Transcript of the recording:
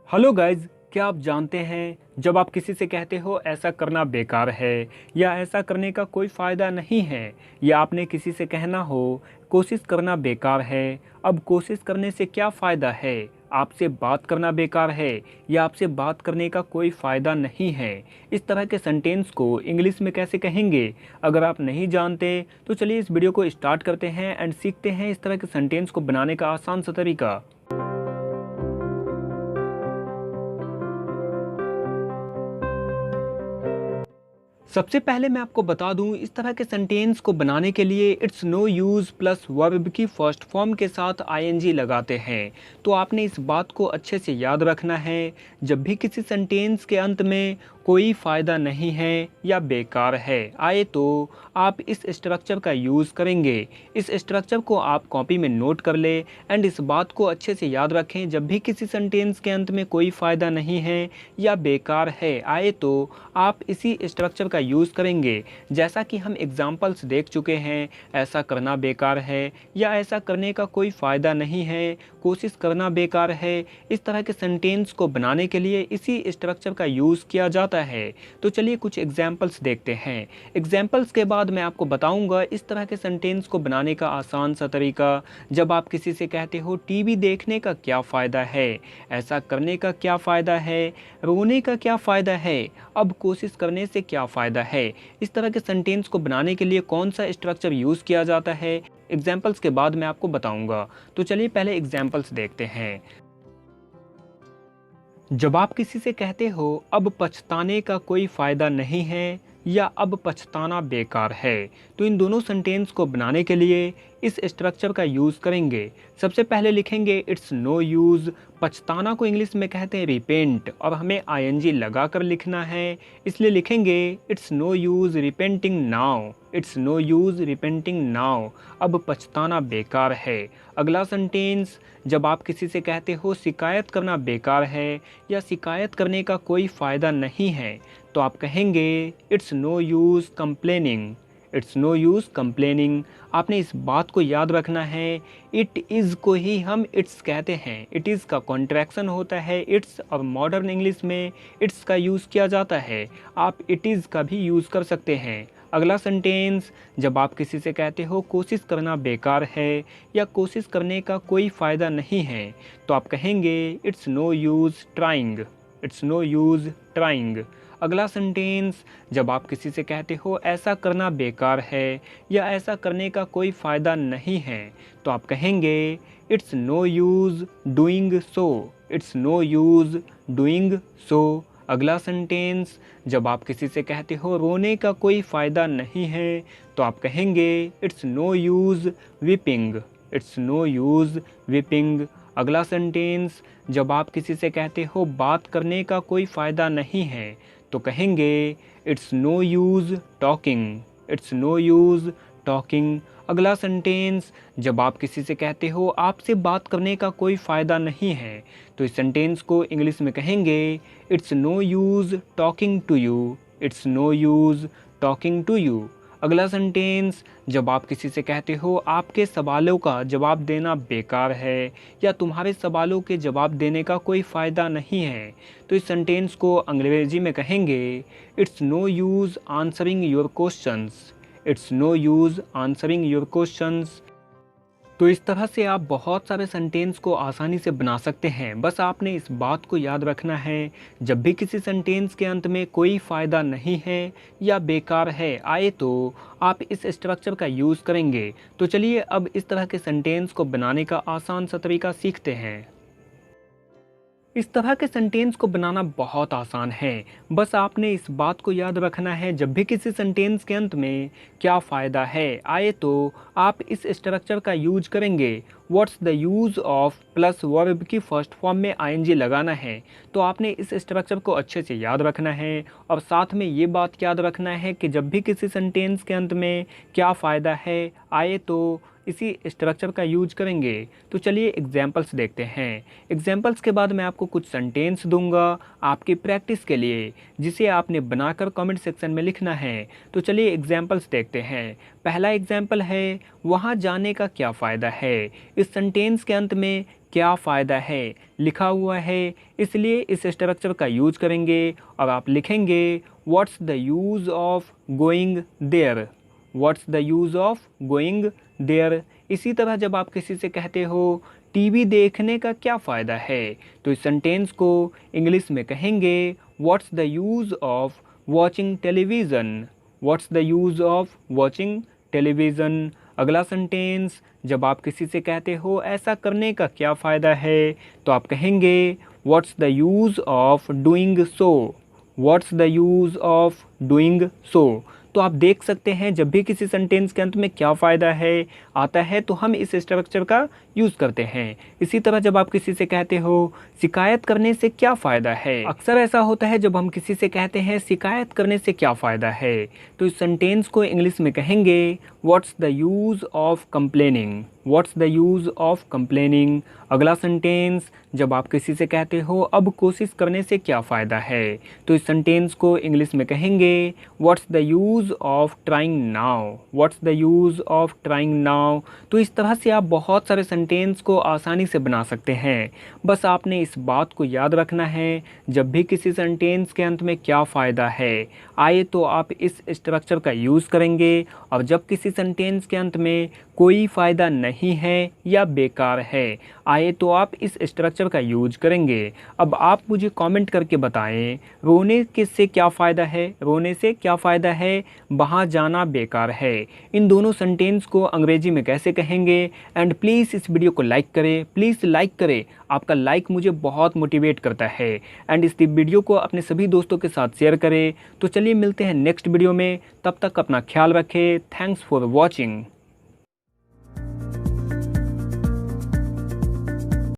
Hello guys, क्या आप जानते हैं जब आप किसी से कहते हो ऐसा करना बेकार है या ऐसा करने का कोई फ़ायदा नहीं है, या आपने किसी से कहना हो कोशिश करना बेकार है। अब कोशिश करने से क्या फ़ायदा है, आपसे बात करना बेकार है या आपसे बात करने का कोई फ़ायदा नहीं है। इस तरह के सेंटेंस को इंग्लिश में कैसे कहेंगे, अगर आप नहीं जानते तो चलिए इस वीडियो को स्टार्ट करते हैं एंड सीखते हैं इस तरह के सेंटेंस को बनाने का आसान सा तरीका। सबसे पहले मैं आपको बता दूं, इस तरह के सेंटेंस को बनाने के लिए it's no use plus verb की फर्स्ट फॉर्म के साथ आईएनजी लगाते हैं। तो आपने इस बात को अच्छे से याद रखना है। जब भी किसी सेंटेंस के अंत में कोई फ़ायदा नहीं है या बेकार है आए तो आप इस स्ट्रक्चर का यूज़ करेंगे। इस स्ट्रक्चर को आप कॉपी में नोट कर ले एंड इस बात को अच्छे से याद रखें। जब भी किसी सेंटेंस के अंत में कोई फ़ायदा नहीं है या बेकार है आए तो आप इसी स्ट्रक्चर का यूज़ करेंगे। जैसा कि हम एग्जाम्पल्स देख चुके हैं, ऐसा करना बेकार है या ऐसा करने का कोई फ़ायदा नहीं है, कोशिश करना बेकार है। इस तरह के सेंटेंस को बनाने के लिए इसी स्ट्रक्चर का यूज़ किया जाता है। तो चलिए कुछ एग्जाम्पल्स देखते हैं। एग्जाम्पल्स के बाद मैं आपको बताऊंगा इस तरह के सेंटेंस को बनाने का आसान सा तरीका। जब आप किसी से कहते हो टीवी देखने का क्या फ़ायदा है, ऐसा करने का क्या फ़ायदा है, रोने का क्या फ़ायदा है, अब कोशिश करने से क्या फ़ायदा है, इस तरह के सेंटेंस को बनाने के लिए कौन सा स्ट्रक्चर यूज़ किया जाता है, एग्जाम्पल्स के बाद मैं आपको बताऊंगा। तो चलिए पहले एग्जाम्पल्स देखते हैं। जब आप किसी से कहते हो अब पछताने का कोई फ़ायदा नहीं है या अब पछताना बेकार है, तो इन दोनों सेंटेंस को बनाने के लिए इस स्ट्रक्चर का यूज़ करेंगे। सबसे पहले लिखेंगे इट्स नो यूज़। पछताना को इंग्लिश में कहते हैं रिपेंट और हमें आईएनजी लगा कर लिखना है, इसलिए लिखेंगे it's no use repenting now. It's no use repenting now, अब पछताना बेकार है। अगला सेंटेंस, जब आप किसी से कहते हो शिकायत करना बेकार है या शिकायत करने का कोई फ़ायदा नहीं है, तो आप कहेंगे it's no use complaining. It's no use complaining. आपने इस बात को याद रखना है, इट इज़ को ही हम इट्स कहते हैं। इट इज़ का कॉन्ट्रैक्शन होता है इट्स, और मॉडर्न इंग्लिश में इट्स का यूज़ किया जाता है। आप इट इज़ का भी यूज़ कर सकते हैं। अगला सेंटेंस, जब आप किसी से कहते हो कोशिश करना बेकार है या कोशिश करने का कोई फ़ायदा नहीं है, तो आप कहेंगे it's no use trying. It's no use trying. अगला सेंटेंस, जब आप किसी से कहते हो ऐसा करना बेकार है या ऐसा करने का कोई फ़ायदा नहीं है, तो आप कहेंगे it's no use doing so. It's no use doing so. अगला सेंटेंस, जब आप किसी से कहते हो रोने का कोई फ़ायदा नहीं है, तो आप कहेंगे it's no use weeping. It's no use weeping. अगला सेंटेंस, जब आप किसी से कहते हो बात करने का कोई फ़ायदा नहीं है, तो कहेंगे it's no use talking. It's no use talking. अगला सेंटेंस, जब आप किसी से कहते हो आपसे बात करने का कोई फ़ायदा नहीं है, तो इस सेंटेंस को इंग्लिश में कहेंगे it's no use talking to you. It's no use talking to you. अगला सेंटेंस, जब आप किसी से कहते हो आपके सवालों का जवाब देना बेकार है या तुम्हारे सवालों के जवाब देने का कोई फ़ायदा नहीं है, तो इस सेंटेंस को अंग्रेजी में कहेंगे it's no use answering your questions. It's no use answering your questions. तो इस तरह से आप बहुत सारे सेंटेंस को आसानी से बना सकते हैं। बस आपने इस बात को याद रखना है, जब भी किसी सेंटेंस के अंत में कोई फ़ायदा नहीं है या बेकार है आए तो आप इस स्ट्रक्चर का यूज़ करेंगे। तो चलिए अब इस तरह के सेंटेंस को बनाने का आसान सा तरीका सीखते हैं। इस तरह के सेंटेंस को बनाना बहुत आसान है। बस आपने इस बात को याद रखना है, जब भी किसी सेंटेंस के अंत में क्या फ़ायदा है आए तो आप इस स्ट्रक्चर का यूज करेंगे। What's the use of plus verb की फर्स्ट फॉर्म में आईएनजी लगाना है। तो आपने इस स्ट्रक्चर को अच्छे से याद रखना है और साथ में ये बात याद रखना है कि जब भी किसी सेंटेंस के अंत में क्या फ़ायदा है आए तो इसी स्ट्रक्चर का यूज करेंगे। तो चलिए एग्जाम्पल्स देखते हैं। एग्जाम्पल्स के बाद मैं आपको कुछ सेंटेंस दूंगा आपकी प्रैक्टिस के लिए, जिसे आपने बनाकर कमेंट सेक्शन में लिखना है। तो चलिए एग्जाम्पल्स देखते हैं। पहला एग्जाम्पल है वहाँ जाने का क्या फ़ायदा है। इस सेंटेंस के अंत में क्या फ़ायदा है लिखा हुआ है, इसलिए इस स्ट्रक्चर का यूज करेंगे और आप लिखेंगे what's the use of going there, what's the use of going there. इसी तरह जब आप किसी से कहते हो टीवी देखने का क्या फ़ायदा है, तो इस सेंटेंस को इंग्लिश में कहेंगे what's the use of watching television, what's the use of watching television. अगला सेंटेंस, जब आप किसी से कहते हो ऐसा करने का क्या फ़ायदा है, तो आप कहेंगे what's the use of doing so, what's the use of doing so. तो आप देख सकते हैं जब भी किसी सेंटेंस के अंत में क्या फ़ायदा है आता है तो हम इस स्ट्रक्चर का यूज़ करते हैं। इसी तरह जब आप किसी से कहते हो शिकायत करने से क्या फ़ायदा है, अक्सर ऐसा होता है जब हम किसी से कहते हैं शिकायत करने से क्या फ़ायदा है, तो इस सेंटेंस को इंग्लिश में कहेंगे what's the use of complaining, what's the use of complaining. अगला सेंटेंस, जब आप किसी से कहते हो अब कोशिश करने से क्या फ़ायदा है, तो इस सेंटेंस को इंग्लिश में कहेंगे what's the use of trying now, what's the use of trying now. तो इस तरह से आप बहुत सारे सेंटेंस को आसानी से बना सकते हैं। बस आपने इस बात को याद रखना है, जब भी किसी सेंटेंस के अंत में क्या फ़ायदा है आए तो आप इस स्ट्रक्चर का यूज़ करेंगे, और जब किसी सेंटेंस के अंत में कोई फ़ायदा नहीं है या बेकार है आए तो आप इस स्ट्रक्चर का यूज करेंगे। अब आप मुझे कमेंट करके बताएं रोने के से क्या फ़ायदा है, रोने से क्या फ़ायदा है, वहाँ जाना बेकार है। इन दोनों सेंटेंस को अंग्रेजी में कैसे कहेंगे। एंड प्लीज़ इस वीडियो को लाइक करें, प्लीज़ लाइक करें, आपका लाइक मुझे बहुत मोटिवेट करता है। एंड इस वीडियो को अपने सभी दोस्तों के साथ शेयर करें। तो चलिए मिलते हैं नेक्स्ट वीडियो में, तब तक अपना ख्याल रखें। Thanks for watching.